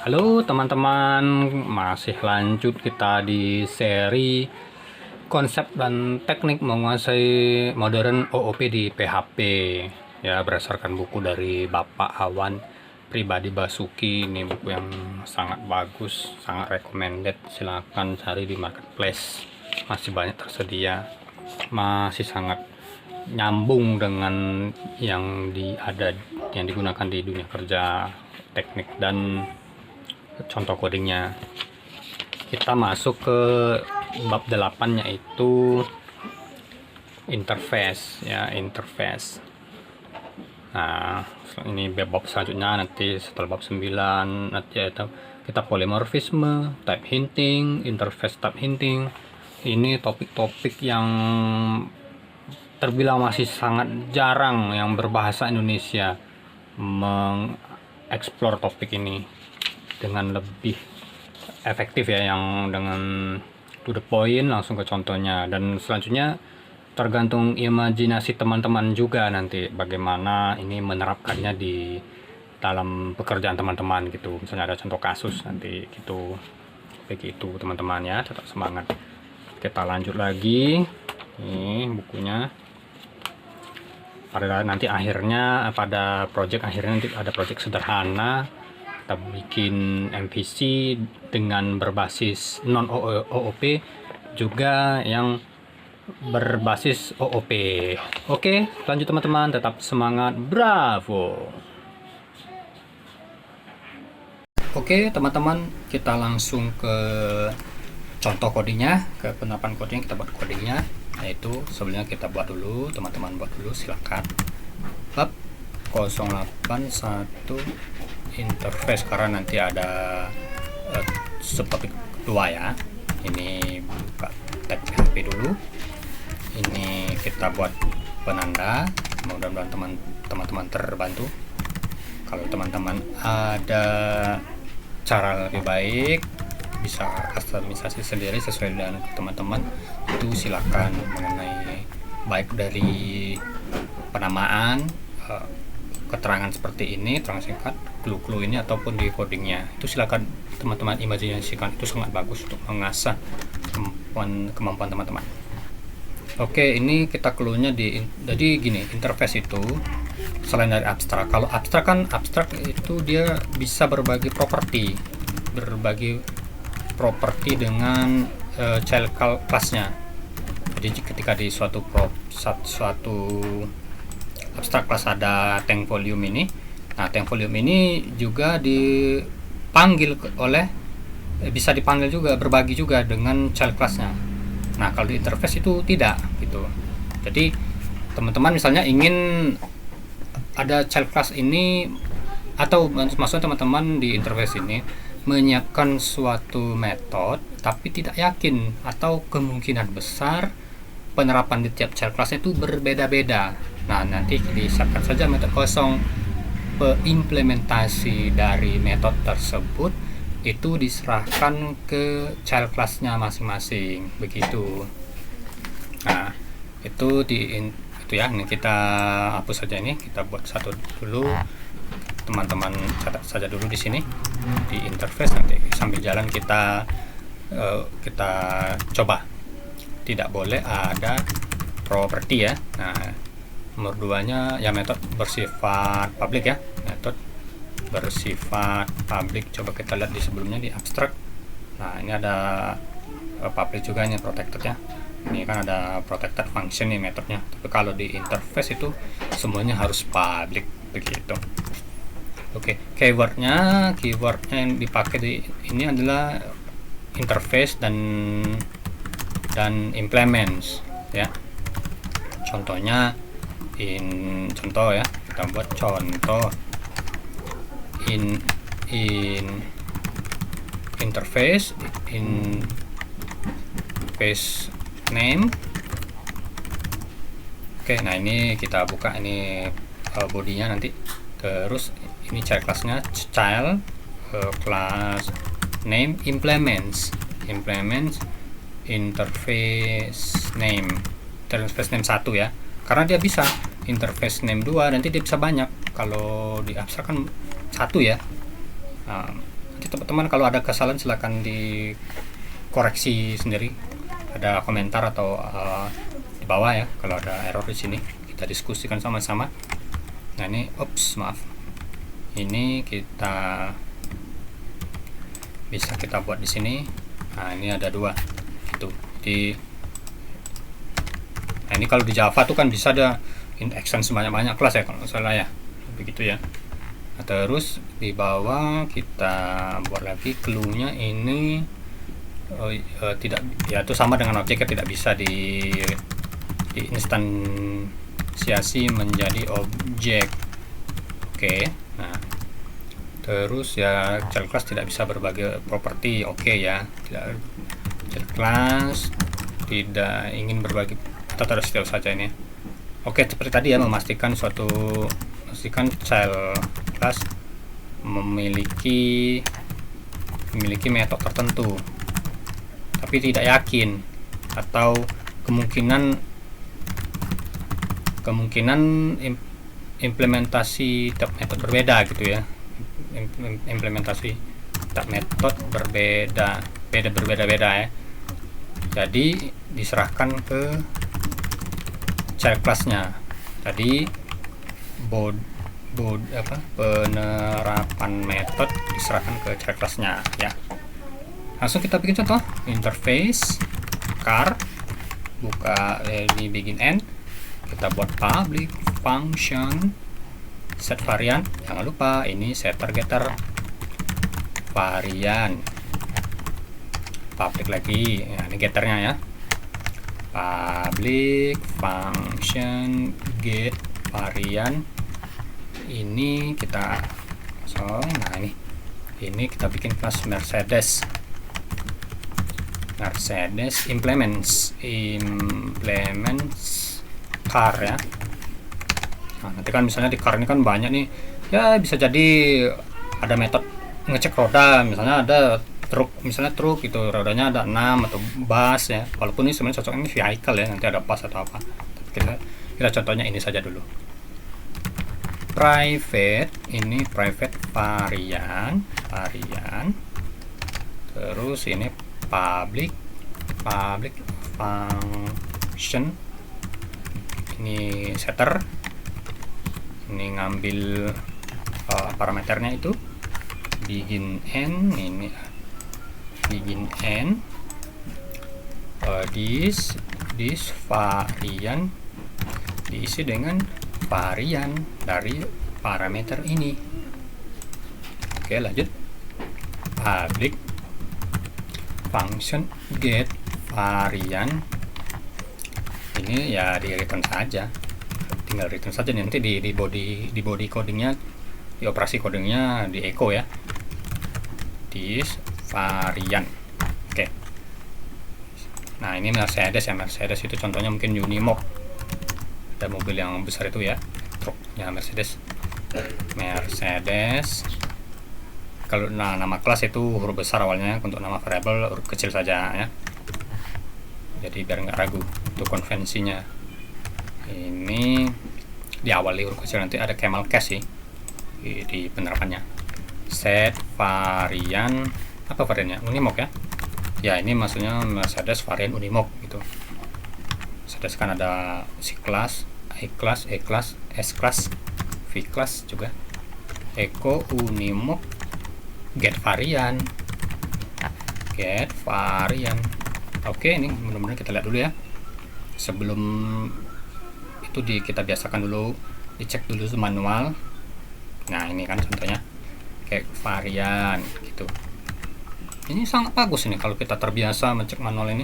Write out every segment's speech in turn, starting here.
Halo teman-teman, masih lanjut kita di seri konsep dan teknik menguasai modern OOP di PHP. Ya, berdasarkan buku dari Bapak Awan Pribadi Basuki. Ini buku yang sangat bagus, sangat recommended. Silahkan cari di marketplace, masih banyak tersedia, masih sangat nyambung dengan yang digunakan di dunia kerja, teknik dan contoh codingnya. Kita masuk ke bab 8, yaitu interface ya, interface. Nah, ini bab selanjutnya nanti setelah bab 9 nanti kita polymorphisme, type hinting, interface type hinting. Ini topik-topik yang terbilang masih sangat jarang yang berbahasa Indonesia mengeksplor topik ini dengan lebih efektif ya, yang dengan to the point, langsung ke contohnya. Dan selanjutnya tergantung imajinasi teman-teman juga nanti bagaimana ini menerapkannya di dalam pekerjaan teman-teman gitu. Misalnya ada contoh kasus nanti gitu. Begitu teman-teman ya, tetap semangat. Kita lanjut lagi. Ini bukunya. Pada nanti akhirnya, pada project akhirnya nanti ada project sederhana. Kita bikin MVC dengan berbasis non OOP, juga yang berbasis OOP. Oke, lanjut teman-teman, tetap semangat, bravo. Oke teman-teman, kita langsung ke contoh codingnya, ke penerapan coding. Kita buat codingnya, yaitu sebelumnya kita buat dulu, teman-teman buat dulu, silakan. Bab 081 interface, karena nanti ada seperti kedua ya. Ini buka tab PHP dulu. Ini kita buat penanda. Mudah-mudahan teman-teman terbantu. Kalau teman-teman ada cara lebih baik, bisa customisasi sendiri sesuai dengan teman-teman, itu silakan, mengenai baik dari penamaan, keterangan seperti ini, keterangan singkat, clue-clue ini, ataupun di codingnya, itu silakan teman-teman imajinasikan. Itu sangat bagus untuk mengasah kemampuan teman-teman. Oke, ini kita clue-nya jadi gini, interface itu selain dari abstrak. Kalau abstrak itu dia bisa berbagi properti dengan child class-nya. Jadi ketika di suatu abstrak class ada tank volume ini. Nah, tank volume ini juga bisa dipanggil juga, berbagi juga dengan child class-nya. Nah, kalau di interface itu tidak gitu. Jadi teman-teman misalnya ingin ada child class ini, atau maksudnya teman-teman di interface ini menyiapkan suatu metode tapi tidak yakin, atau kemungkinan besar penerapan di tiap child class itu berbeda-beda. Nah, nanti disiapkan saja metode kosong. Implementasi dari metode tersebut itu diserahkan ke child class-nya masing-masing, begitu. Nah, itu ya. Ini kita hapus saja, ini kita buat satu dulu. Teman-teman catat saja dulu di sini di interface, nanti sambil jalan kita coba. Tidak boleh ada properti ya. Nah, nomor 2-nya ya, metode bersifat public ya, metode bersifat public. Coba kita lihat di sebelumnya di abstrak. Nah, ini ada public juga, ini protected ya. Ini kan ada protected function nih metodenya. Tapi kalau di interface itu semuanya harus public, begitu. Oke, keyword yang dipakai di ini adalah interface dan implements ya. Contohnya contoh ya, kita buat contoh interface name. Oke, nah ini kita buka, ini bodinya nanti. Terus ini child class-nya child class name implements interface name 1 ya, karena dia bisa interface name 2, nanti dia bisa banyak. Kalau di abstrak kan 1 ya. Nanti teman-teman kalau ada kesalahan silahkan dikoreksi sendiri, ada komentar atau di bawah ya kalau ada error di sini, kita diskusikan sama-sama. Nah ini, maaf, ini kita bisa kita buat di sini. Nah ini ada 2 itu nah ini kalau di Java tuh kan bisa ada extension banyak-banyak kelas ya kalau nggak salah ya, begitu ya. Nah, terus di bawah kita buat lagi clue-nya ini tidak ya, itu sama dengan objeknya, tidak bisa diinstansiasi menjadi objek. Oke. Nah terus ya child class tidak bisa berbagi properti. Oke ya, tidak, child class tidak ingin berbagi atau terus setiap saja ini. Oke, seperti tadi ya, memastikan child class memiliki metode tertentu, tapi tidak yakin, atau kemungkinan implementasi metode berbeda gitu ya, implementasi metode berbeda ya. Jadi diserahkan ke child class-nya. Tadi penerapan metode diserahkan ke child class-nya ya. Langsung kita bikin contoh. Interface car, buka ini begin end, kita buat public function set varian. Jangan lupa ini setter getter varian, public lagi ya, ini getternya ya, public function get varian. Ini kita nah ini kita bikin kelas Mercedes implements car ya. Nah, nanti kan misalnya di car ini kan banyak nih ya, bisa jadi ada metode ngecek roda, misalnya ada truk itu rodanya ada 6 atau bus ya, walaupun ini sebenarnya cocoknya vehicle ya, nanti ada bus atau apa. Kita contohnya ini saja dulu. Private varian, terus ini public function, ini setter, ini ngambil parameternya itu begin end, ini begin end, this varian diisi dengan varian dari parameter ini. Oke, lanjut. Public function get varian, ini ya di return saja, tinggal return saja, nanti di body codingnya, di operasi codingnya di echo ya, this varian. Oke. Nah ini Mercedes itu contohnya mungkin Unimog, ada mobil yang besar itu ya, truknya Mercedes. Kalau nama kelas itu huruf besar awalnya, untuk nama variable huruf kecil saja ya, jadi biar nggak ragu, itu konvensinya. Ini diawali huruf kecil, nanti ada camel case sih di penerapannya. Set varian, apa variannya? Unimog ya. Ya ini maksudnya Mercedes varian Unimog gitu. Mercedes kan ada C class, I class, E class, S class, V class juga. Echo Unimog get varian. Oke, ini benar-benar kita lihat dulu ya. Sebelum itu kita biasakan dulu, dicek dulu manual. Nah ini kan contohnya kayak varian gitu. Ini sangat bagus ini kalau kita terbiasa mencek manual ini.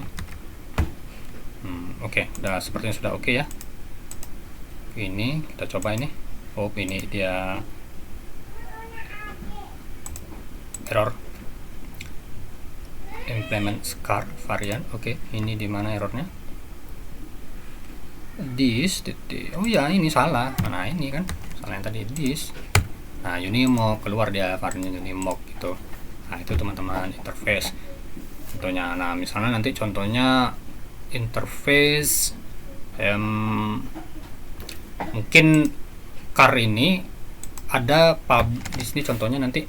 Oke, udah sepertinya sudah oke ya. Ini kita coba ini. Ini dia error implement car varian. Oke, ini di mana errornya? This. Oh ya, ini salah. Nah ini kan salah yang tadi, this. Nah Unimog keluar dia varian Unimog gitu. Nah itu teman-teman interface contohnya. Nah misalnya nanti contohnya interface mungkin car ini ada di sini contohnya nanti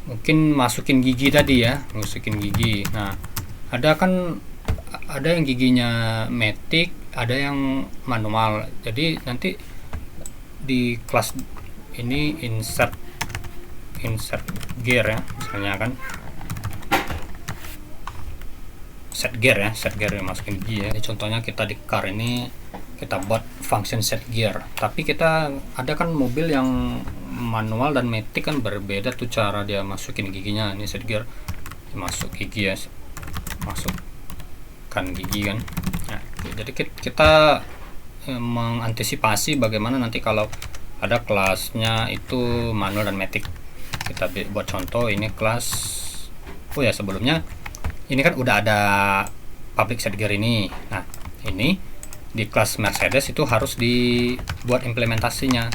mungkin masukin gigi tadi ya, masukin gigi. Nah, ada yang giginya matic, ada yang manual. Jadi nanti di kelas ini insert gear ya, misalnya kan set gear masukin gigi ya. Ini contohnya kita di car ini kita buat function set gear, tapi kita ada kan mobil yang manual dan matic kan berbeda tuh cara dia masukin giginya. Ini set gear masuk gigi ya, masukkan gigi kan. Nah, jadi kita mengantisipasi bagaimana nanti kalau ada kelasnya itu manual dan matic. Kita buat contoh ini kelas, oh ya sebelumnya ini kan udah ada public set gear ini. Nah, ini di kelas Mercedes itu harus dibuat implementasinya,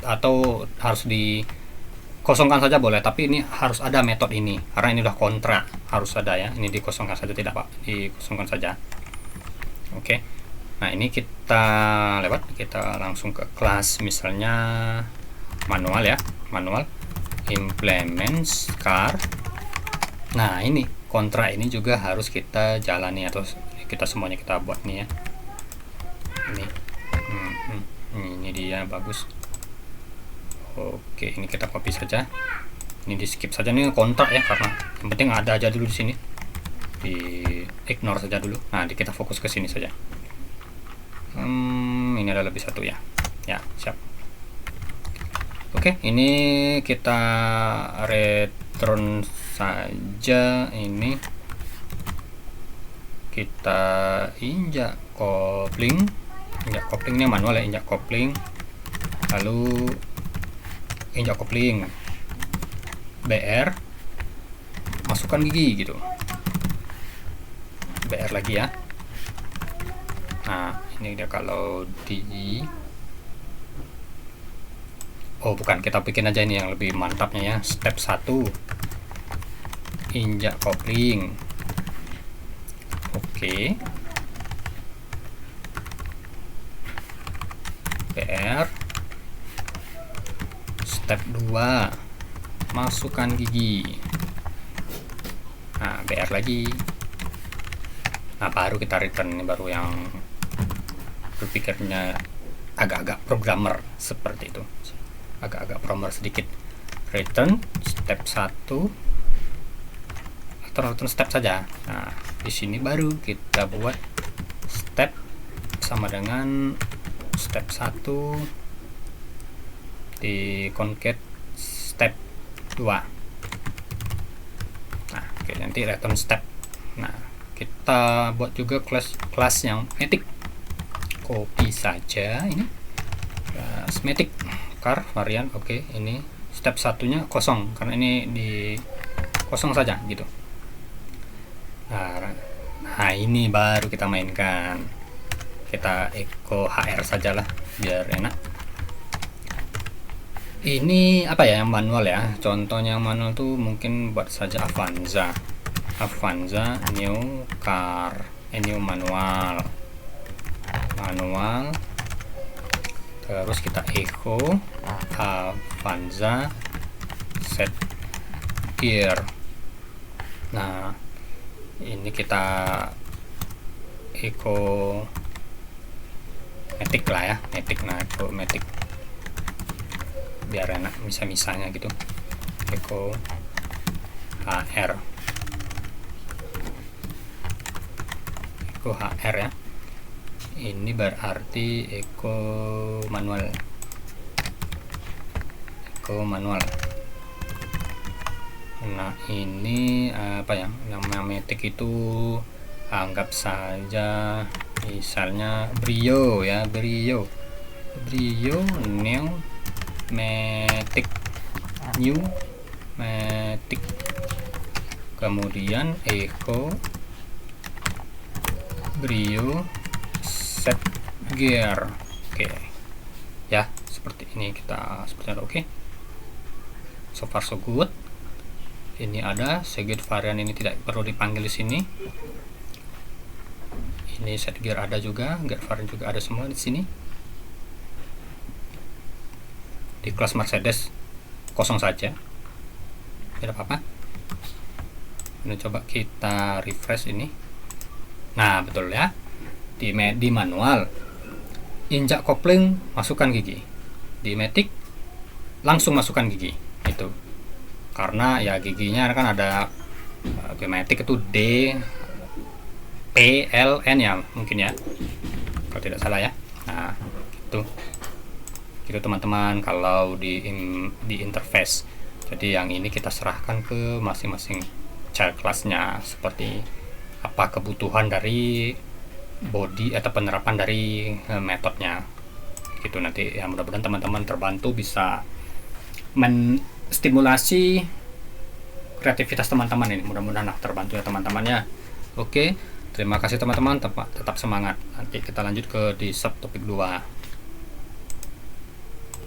atau harus dikosongkan saja boleh, tapi ini harus ada metode ini karena ini udah kontra, harus ada ya. Ini dikosongkan saja, tidak Pak, dikosongkan saja. Oke. Nah, ini kita langsung ke kelas misalnya manual ya, manual implements car. Nah, ini kontra ini juga harus kita jalani, atau kita semuanya kita buat nih ya. Ini dia, bagus. Oke, ini kita copy saja. Ini di skip saja nih kontrak ya, karena yang penting ada aja dulu di sini. Di ignore saja dulu. Nah, kita fokus ke sini saja. Ini ada lebih satu ya. Ya, siap. Oke, ini kita return saja. Ini kita injak kopling. Injak koplingnya manual ya, injak kopling, lalu injak kopling, BR, masukkan gigi gitu, BR lagi ya. Nah, ini dia kalau bukan, kita bikin aja ini yang lebih mantapnya ya. Step 1 injak kopling. Oke. BR. Step 2 masukkan gigi. Nah, BR lagi. Nah, baru kita return. Ini baru yang berpikirnya agak-agak programmer seperti itu, agak-agak programmer sedikit. Return step 1 atau return step saja. Nah, di sini baru kita buat step sama dengan step 1 di concat step 2. Nah, oke, nanti return step. Nah, kita buat juga kelas yang matic. Copy saja ini matic car varian. Oke, ini step satunya kosong karena ini di kosong saja gitu. Nah, ini baru kita mainkan. Kita echo HR sajalah biar enak. Ini apa ya yang manual ya? Contohnya yang manual tuh mungkin buat saja Avanza new car, new manual, terus kita echo Avanza set gear. Nah, ini kita echo matic lah ya, matic. Nah, echo matic biar enak misalnya gitu. Echo HR, echo HR ya. Ini berarti echo manual. Nah, ini apa ya, nama matic itu anggap saja misalnya Brio ya, Brio new matic, kemudian echo Brio set gear. Oke ya, seperti ini kita seperti itu. Oke, so far so good. Ini ada segit varian, ini tidak perlu dipanggil di sini. Ini set gear ada juga, gear varian juga ada semua di sini. Di kelas Mercedes kosong saja. tidak apa-apa. Ini coba kita refresh ini. Nah, betul ya, di manual injak kopling masukkan gigi, di matic langsung masukkan gigi. Itu karena ya giginya kan ada di matic itu D P L N ya mungkin ya, kalau tidak salah ya. Nah gitu teman-teman kalau di interface. Jadi yang ini kita serahkan ke masing-masing child class-nya, seperti apa kebutuhan dari body atau penerapan dari metodenya gitu. Nanti ya mudah-mudahan teman-teman terbantu, bisa menstimulasi kreativitas teman-teman ini. Mudah-mudahan terbantu ya teman-temannya. Oke, terima kasih teman-teman, tetap semangat. Nanti kita lanjut ke di subtopik 2.